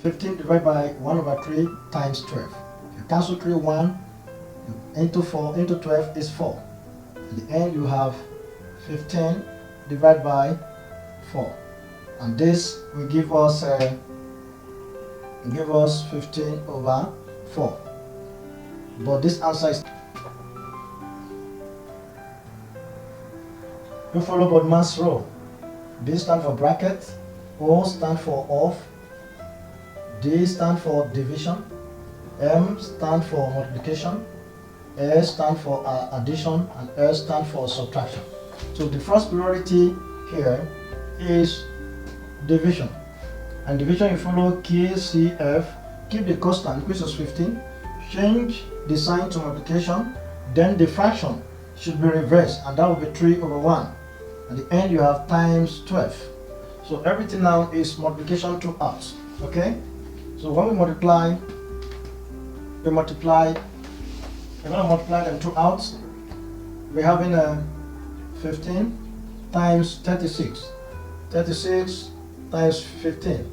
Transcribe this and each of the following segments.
15 divided by 1 over 3 times 12. You cancel 3, 1 into 4 into 12 is 4. At the end you have 15 divided by 4. And this will give us 15 over 4. But this answer is... You follow BODMAS rule. B stand for bracket, O stand for off, D stand for division, M stand for multiplication, S stand for addition, and S stand for subtraction. So the first priority here is division. And division, you follow KCF, keep the constant, which is 15, change the sign to multiplication, then the fraction should be reversed, and that will be 3 over 1. At the end you have times 12. So everything now is multiplication throughout. Okay? So when we multiply, we're going to multiply them throughout. We're having 15 times 36. 36 times 15.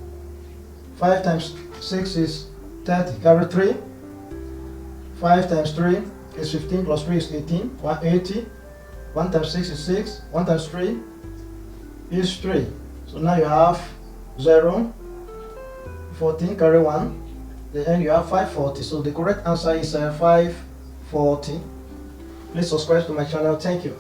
5 times 6 is 30. Carry 3. 5 times 3 is 15 plus 3 is 18. 180. 1 times 6 is 6. 1 times 3 is 3. So now you have 0, 14, carry 1. Then you have 540. So the correct answer is 540. Please subscribe to my channel. Thank you.